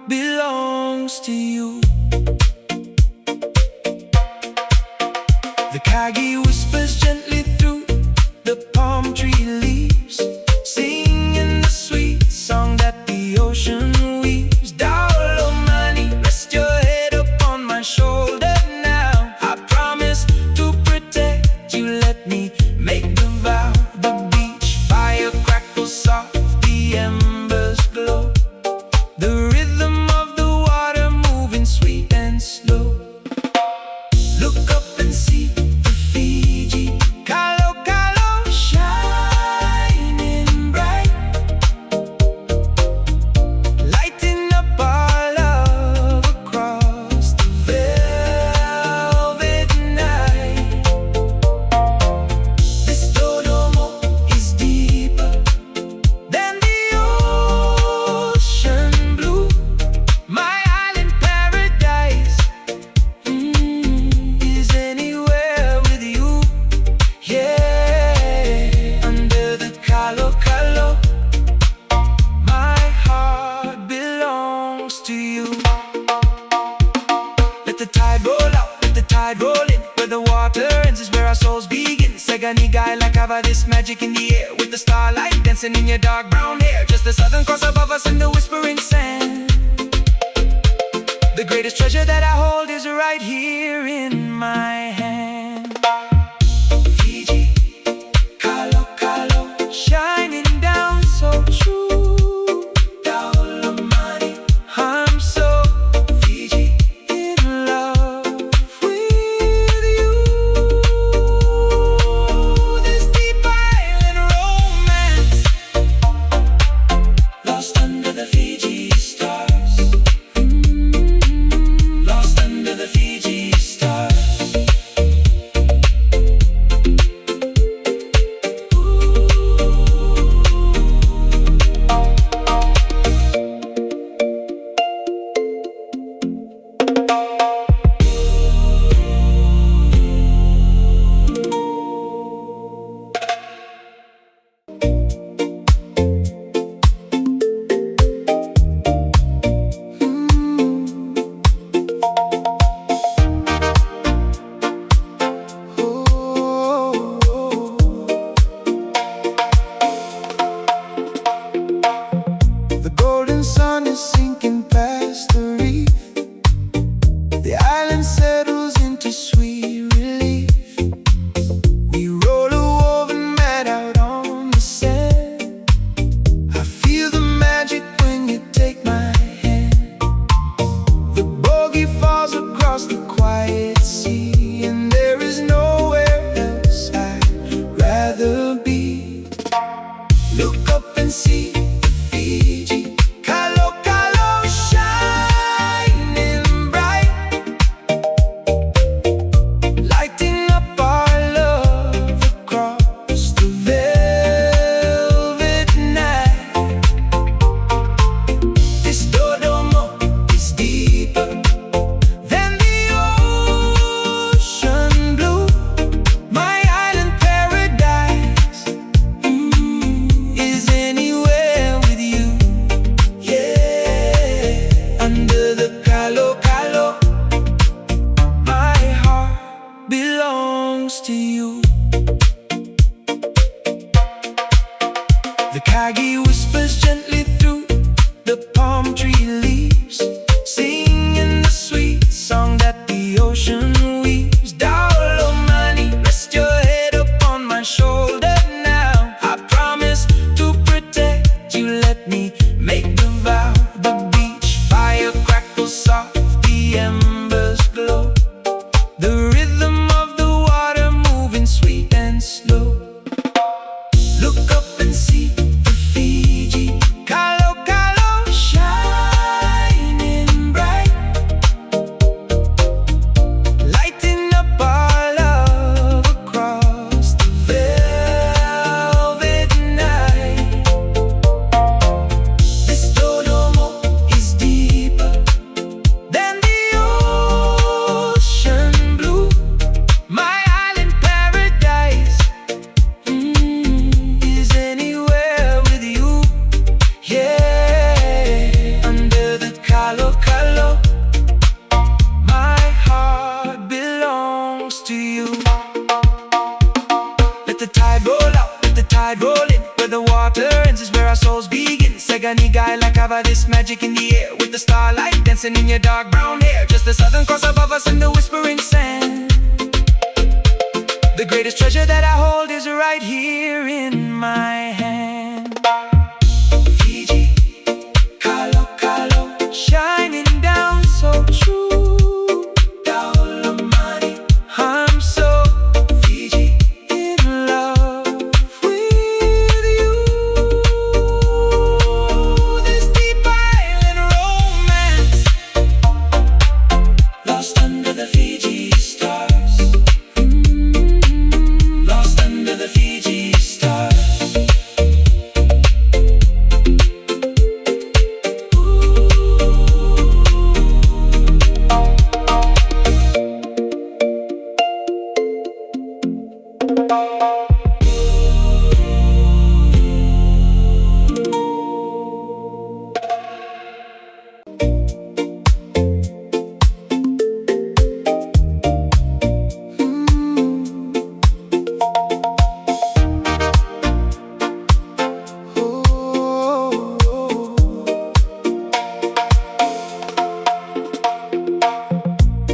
belongs to you. The kagi whispers gently through the palm tree leaves, singing the sweet song that the ocean weaves. Daolomani, rest your head upon my shoulder now. I promise to protect you, let me make the vow. The beach fire crackles soft, the embers glow, the rhythm of the water moving sweet and slow. Look up and see the Fiji Kalokalo shining bright, lighting up our love across the velvet night. This dodomo is deeper than the ocean blue. My island paradise is anywhere with you. Yeah, under the Kalokalo, my heart belongs to you. Let the tide roll out, let the tide roll in. Where the water ends is where our souls begin. Seganigai like Ava, this magic in the air, with the starlight dancing in your dark brown hair. Just the southern cross above us and the whispering sand. The greatest treasure that I hold is right here in my hand. Fiji Kalokalo, shining down so true. Daolomani, I'm so Fiji in love with you. This deep island romance, lost under the Fiji stars. Lost under the Fiji stars. The golden sun is sinking past the reef. The island settles into sweet relief. We roll a woven mat out on the sand. I feel the magic when you take my hand. The bogey falls across the quiet sea, and there is nowhere else I'd rather be. Look up and see the Fiji Kalokalo magic in the air, with the starlight dancing in your dark brown hair. Just the southern cross above us and the whispering sand. The greatest treasure that I hold is right here in my hand. Fiji Kalokalo, shining down so true. I'm so Fiji in love with you. This deep island romance, lost under the Fiji stars. Lost under the Fiji stars.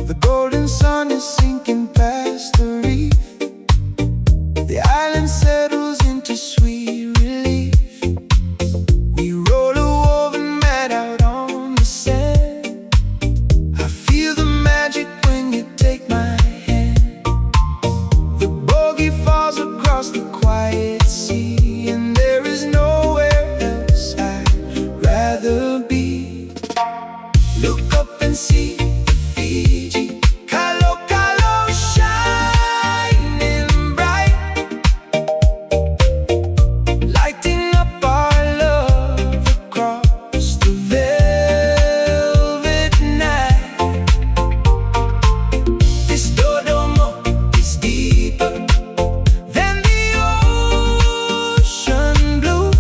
The golden sun is sinking past the reef. The island settles into sweet relief. We roll a woven mat out on the sand. I feel the magic when you take my hand. The bogey falls across the quiet sea, and there is nowhere else I'd rather be. Look up and see the Fiji Kalokalo, shining bright, lighting up our love across the velvet night. This dodomo is deeper than the ocean blue.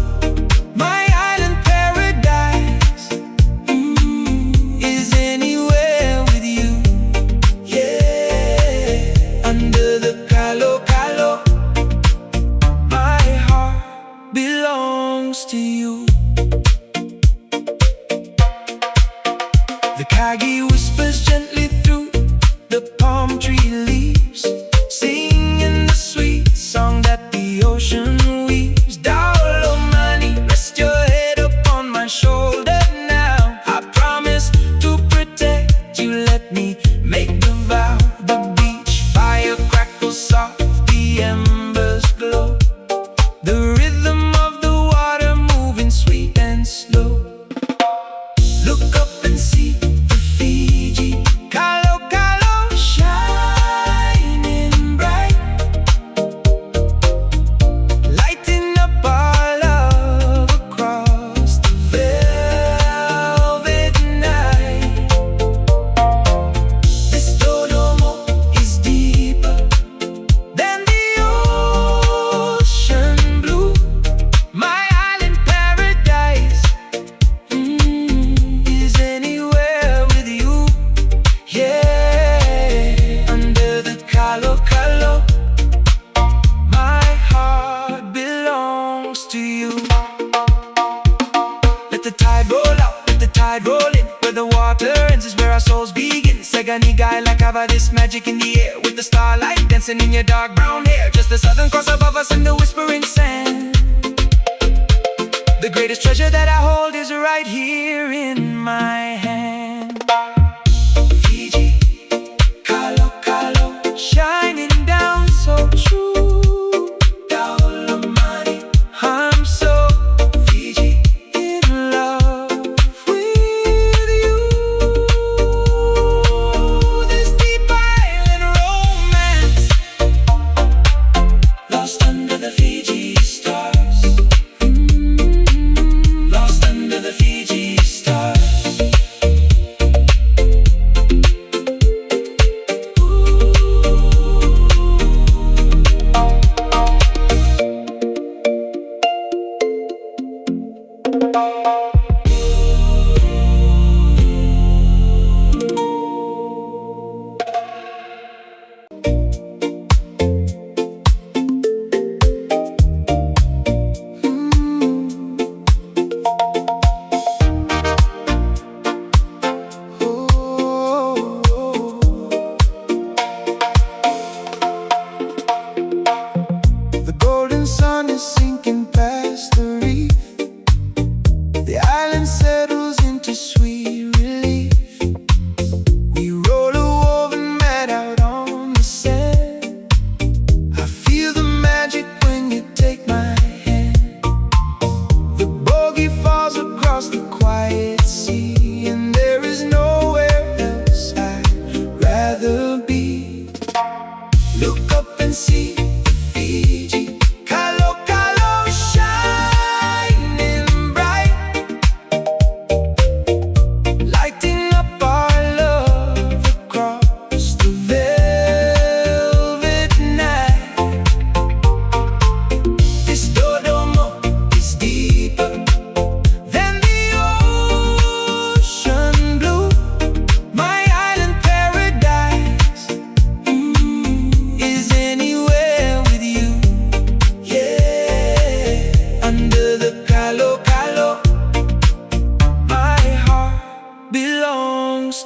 My island paradise is anywhere with you. Yeah, under the Kalokalo, my heart belongs to you. The kagi whispers gently through the palm tree leaves, singing the sweet song that the ocean weaves. Down, money, rest your head upon my shoulder now. I promise to protect you, let me make the vow. The beach fire crackles soft, the embers glow. The rhythm of the water moving sweet and slow. Look up and see the Fiji Kalokalo, shining bright, lighting up our love across the velvet night. This dodomo is deeper than the ocean blue. My island paradise is anywhere with you. Yeah, under the Kalokalo, my heart belongs to you. Let the tide roll out, let the tide roll in. Where the water ends is where our souls begin. Segani guy like Ava, this magic in the air, with the starlight dancing in your dark brown hair. Just the southern cross above us and the whispering sand. The greatest treasure that I hold is right here in my hand. Fiji Kalokalo, shining down so true. I'm so Fiji in love with you. This deep island romance, lost under the Fiji stars. Lost under the Fiji stars.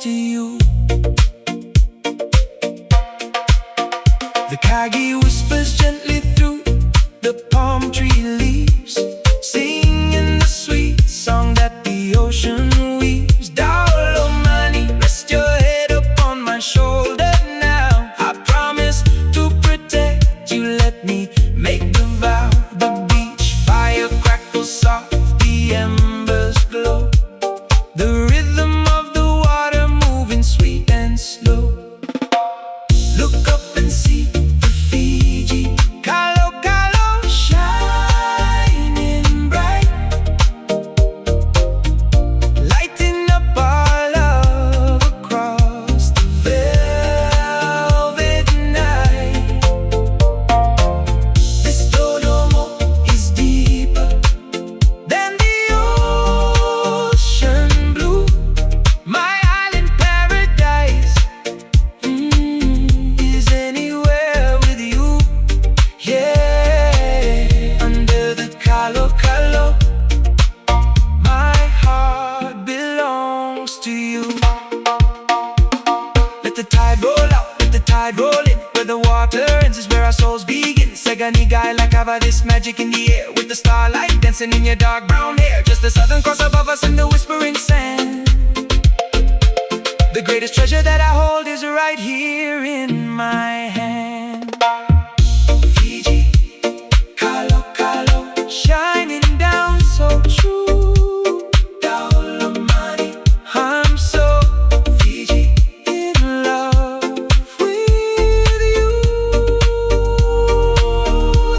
to you. The kagi whispers gently through the palm tree leaves, singing the sweet song that the ocean weaves. Down money, rest your head upon my shoulder now. I promise to protect you, let me make the vow. The beach fire crackles soft, the embers glow, the rhythm of the water moving sweet and slow. Look up and see the Fiji Kalokalo shining bright, lighting up our love across the velvet night. This dodomo is deeper than the ocean blue. My island paradise is anywhere with you. Yeah, under the Kalokalo, my heart belongs to you. Let the tide roll out, let the tide roll in. Where the water ends is where our souls begin. Segani guy like have this magic in the air, with the starlight dancing in your dark brown hair. Just the southern cross above us and the whispering sand. The greatest treasure that I hold is right here in my hand. Fiji Kalokalo, shining down so true. Daulamani, I'm so Fiji in love with you.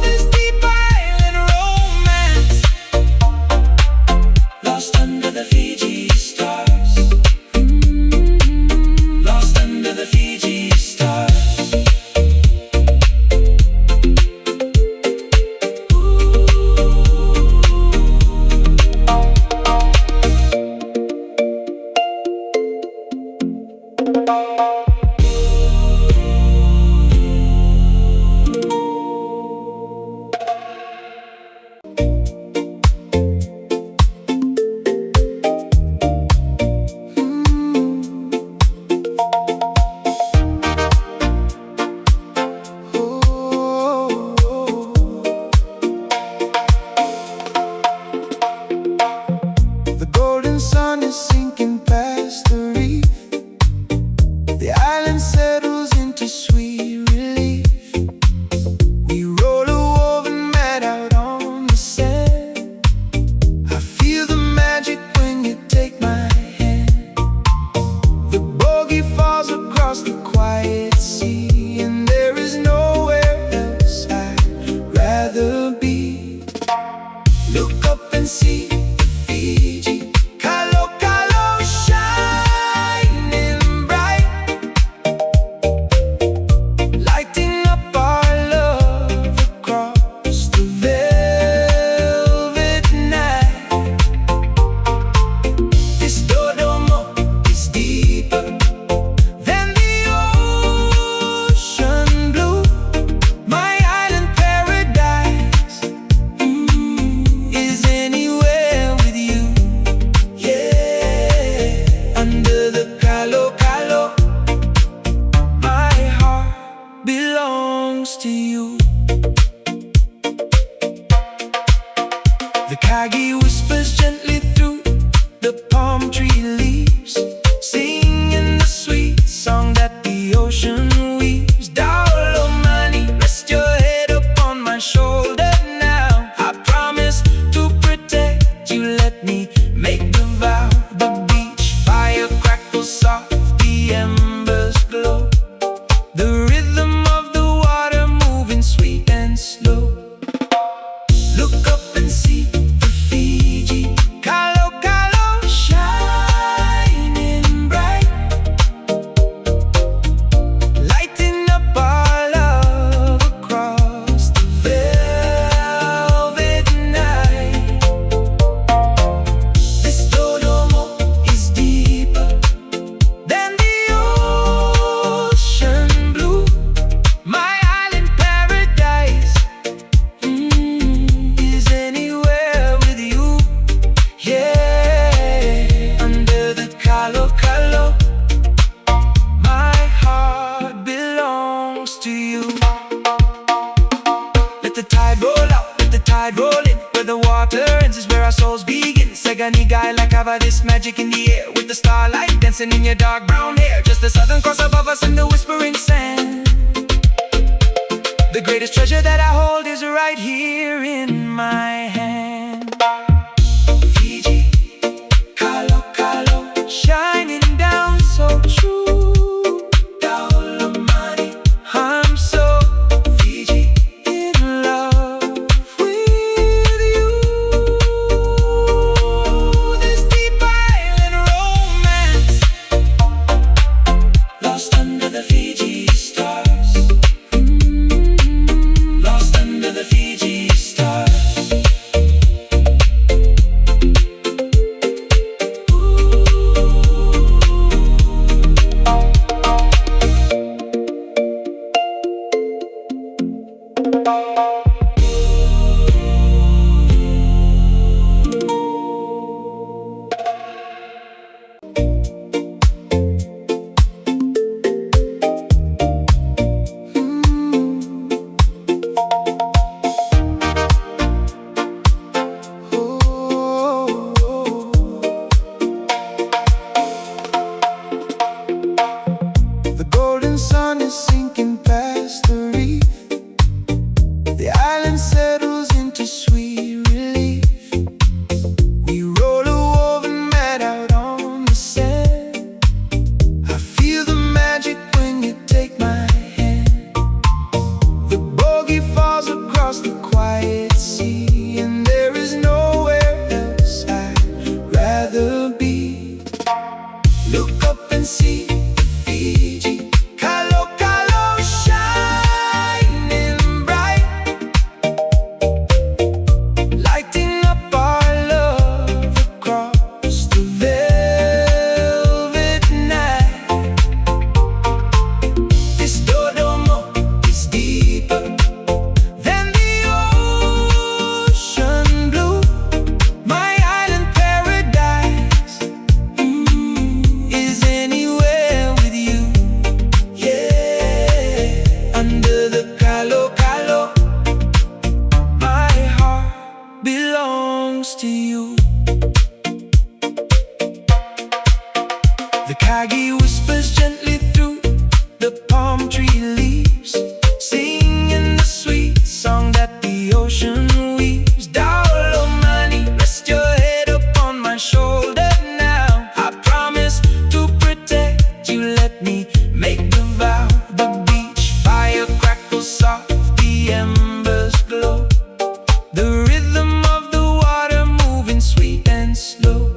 This deep island romance, lost under the Fiji stars. Lost under the Fiji stars. The golden sun is sinking past the reef. cover this magic in the air, with the starlight dancing in your dark brown hair. Just the southern cross above us and the whispering sand. The greatest treasure that I hold is right here in my hand. Fiji Kalokalo, shining down so true. I'm so Fiji in love with you. This deep island romance, lost under the Fiji stars. Lost under the Fiji stars. The golden sun is sinking past the reef. The island settles into sweet relief. We roll a woven mat out on the sand. I feel the magic when you take my hand. The bogey falls across the quiet sea, and there is nowhere else I'd rather be. Look up and see Fiji Kalokalo, shining bright, lighting up our love across the velvet night. This dodomo is deeper than the ocean blue. My island paradise is anywhere with you. Yeah, under the Kalokalo, my heart belongs to you. The kagi whispers gently through the palm tree leaves, singing the sweet song that the ocean weaves. Dolomani, rest your head upon my shoulder now. I promise to protect you, let me make the vow. The beach fire crackles soft, the embers glow. The rhythm of the water moving sweet and slow.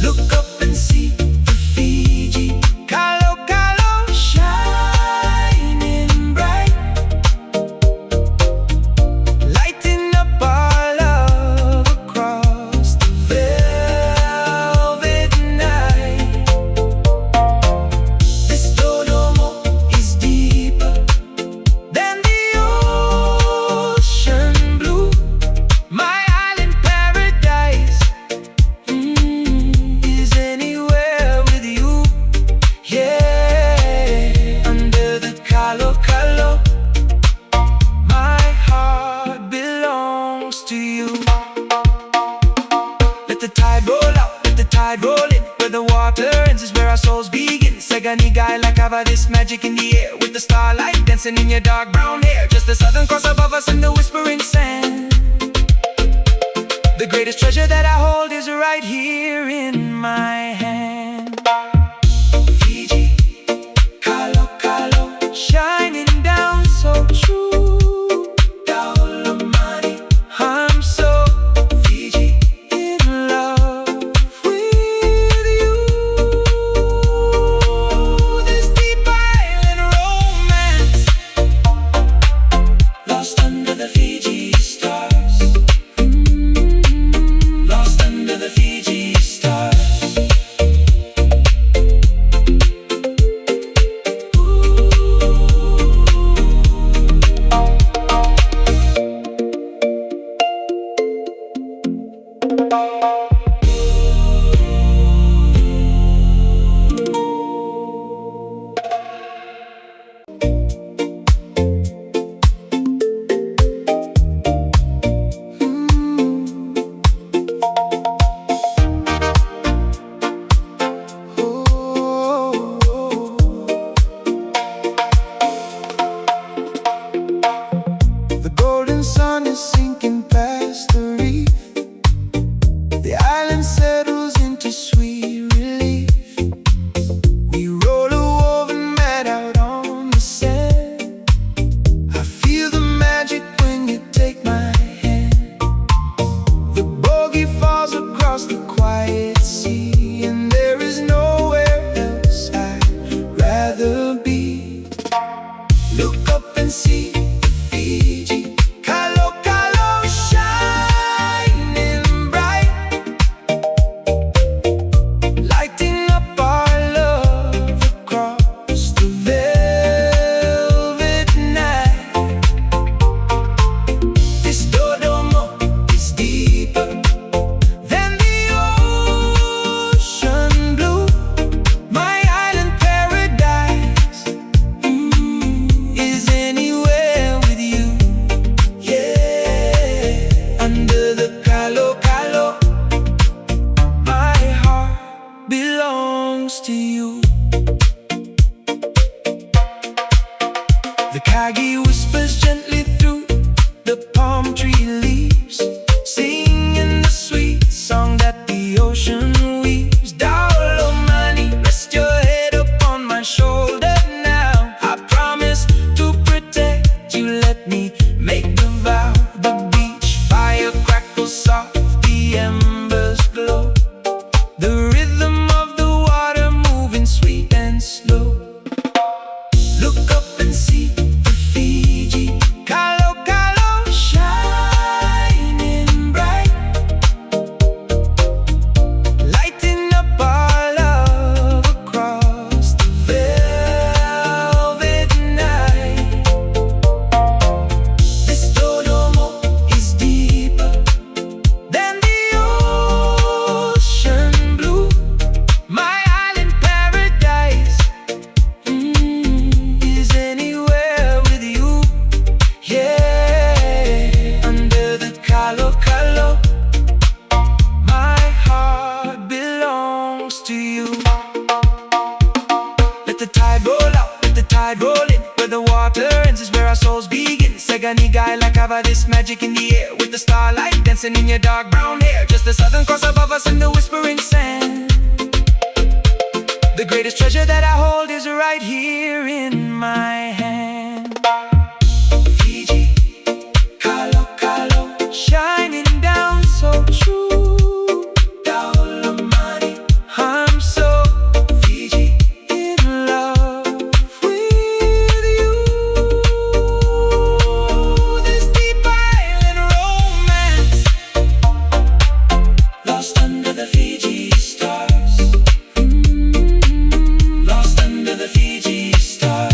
Look up and see the Fiji Kalokalo, shining bright, lighting up our love across the velvet night. This dodomo is deeper than the ocean blue. My island paradise is anywhere with you. Yeah, under the Kalokalo, my heart belongs to you. Let the tide roll out, let the tide roll in. Where the water ends is where our souls begin. Segani guy like cover this magic in the air, with the starlight dancing in your dark brown hair. Just the southern cross above us and the whispering sand. The greatest treasure that I hold is right here in my hand. Fiji Kalokalo, shining down so true. I'm so Fiji in love with you. This deep island romance, lost under the Fiji stars. Lost under the Fiji stars. to you. The kagi whispers gently through the palm tree leaves, singing the sweet song that the ocean weaves. Dolomani, rest your head upon my shoulder now. I promise to protect you, let me make the vow. The beach fire crackles soft, the embers glow, the rhythm of the water moving sweet and slow. Look up and see the Fiji Kalokalo shining bright, lighting up our love across the velvet night. This dodomo is deeper than the ocean blue. My island paradise is anywhere with you. Yeah, under the Kalokalo, my heart belongs to you. Let the tide roll out, let the tide roll in. Where the water ends is where our souls begin. Seganigai like Ava, this magic in the air, with the starlight dancing in your dark brown hair. Just the southern cross above us in the whispering sand. The greatest treasure that I hold is right here in my hand. Fiji Kalokalo, shining down so true. Dolomani, I'm so Fiji in love with you. This deep island romance, lost under the Fiji stars. Lost under the Fiji stars.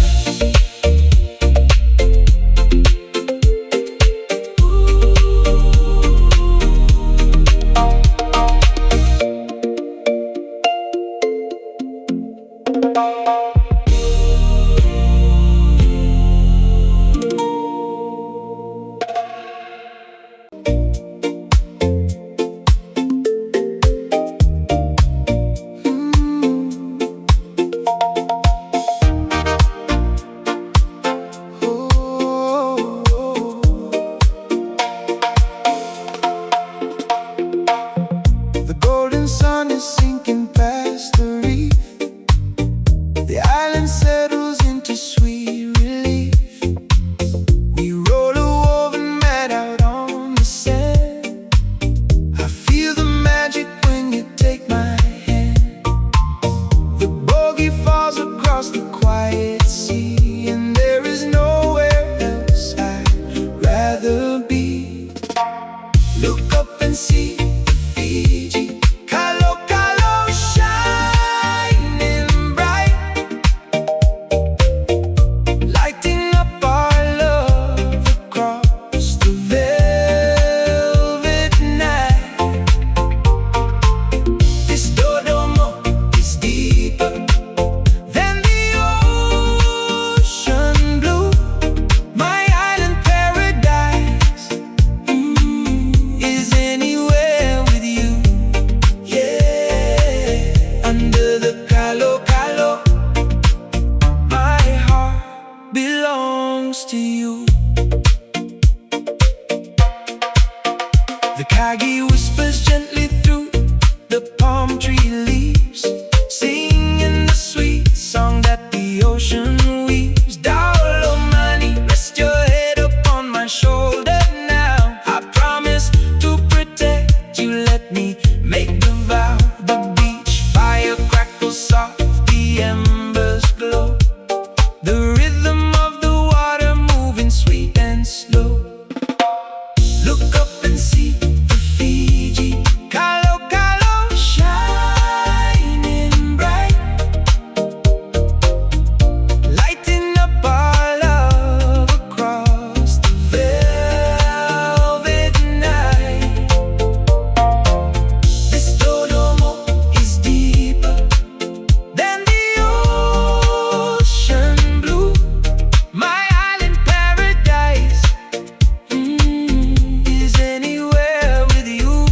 The golden sun is sinking past the reef. The island settles into sweet relief. We roll a woven mat out on the sand. I feel the magic when you take my hand. The bogey falls across the quiet sea, and there is nowhere else I'd rather be. Look up and see the Fiji Kalokalo shining bright, lighting up our love across the velvet night. This dodomo is deeper than the ocean blue. My island paradise is anywhere with you. Yeah, under the Kalokalo, my heart belongs to you. The kagi whispers gently through the palm tree leaves, singing the sweet song that the ocean weaves. Dolomani, rest your head upon my shoulder now. I promise to protect you, let me make the vow. The beach fire crackles soft, the embers glow, the rhythm of the water moving sweet and slow. Look up and see the Fiji Kalokalo shining bright, lighting up our love across the velvet night. This dodomo is deeper than the ocean blue. My island paradise is anywhere with you.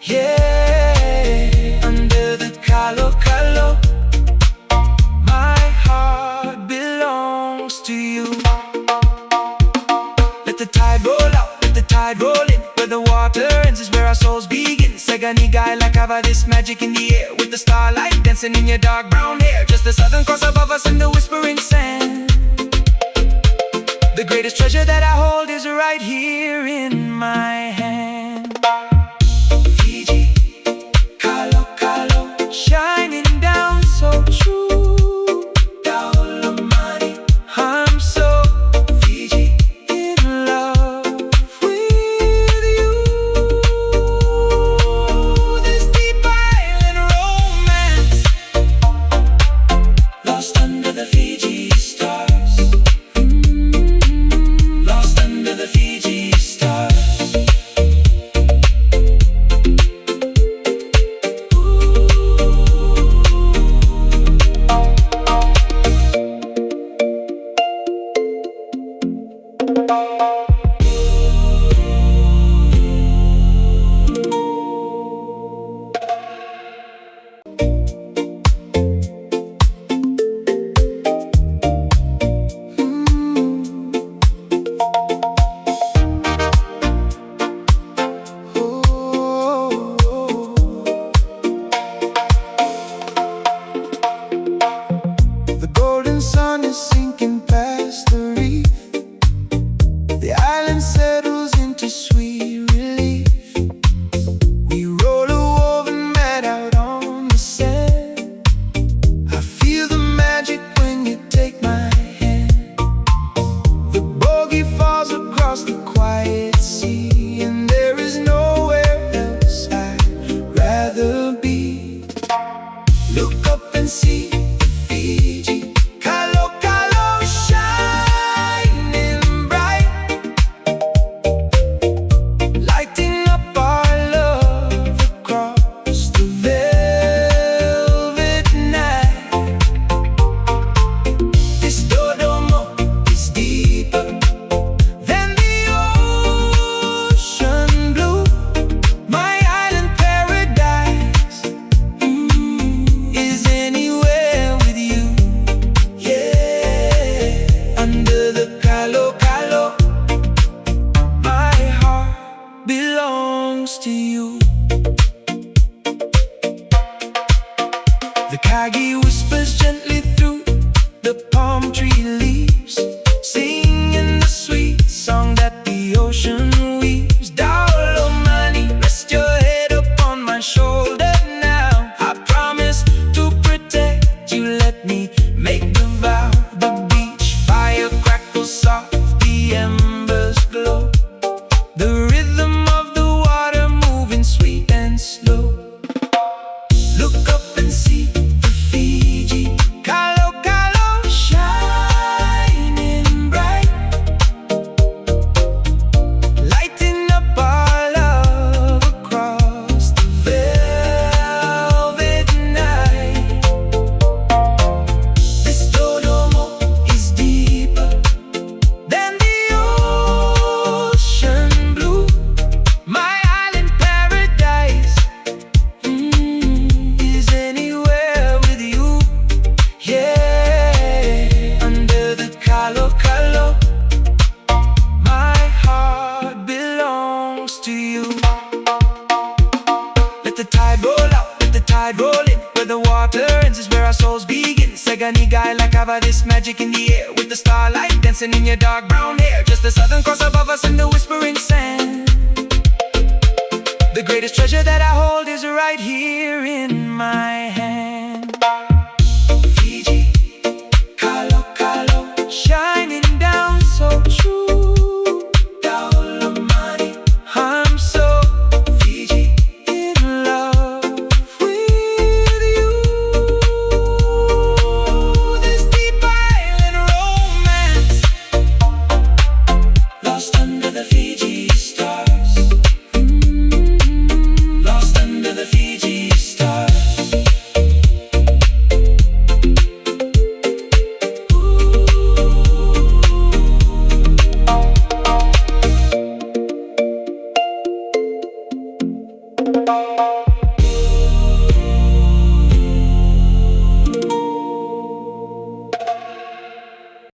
Yeah, under the Kalokalo, our souls begin. Seganigai like Ava, this magic in the air, with the starlight dancing in your dark brown hair. Just the southern cross above us and the whispering sand. The greatest treasure that I hold is right here in my hand. Fiji Kalokalo, shining down so true. I'm so Fiji in love with you. This deep island romance, lost under the Fiji stars. Lost under the Fiji stars. The golden sun is sinking past the reef. The island settles into sweet relief. We roll a woven mat out on the sand. I feel the magic when you take my hand. The bogey falls across the quiet sea, and there is nowhere else I'd rather be. Look up and see the Fiji Kalokalo, shining bright, lighting up our love across the velvet night. This dodomo is deeper than the ocean blue. My island paradise is anywhere with you. Yeah, under the Kalokalo, my heart belongs to you. The kagi whispers gently through the palm tree leaves, singing the sweet song that the ocean weaves. Down, money, rest your head upon my shoulder now. I promise to protect you, let me make the vow. The beach fire crackles soft, the embers glow. The rhythm of the water moving sweet and slow. Look up and see the Fiji Kalokalo, shining bright, lighting up our love across the velvet night. This dodomo is deeper than the ocean blue. My island paradise is anywhere with you. Yeah, under the Kalokalo, my heart belongs to you. Let the tide roll out, let the tide roll in. Where the water ends is where our souls begin. Seganigai like Ava, this magic in the air, with the starlight dancing in your dark brown hair. Just the southern cross above us and the whispering sand. The greatest treasure that I hold is right here in my hand. Fiji Kalokalo, shining down so true. I'm so Fiji in love with you. This deep island romance, lost under the Fiji stars. Lost under the Fiji stars. Ooh.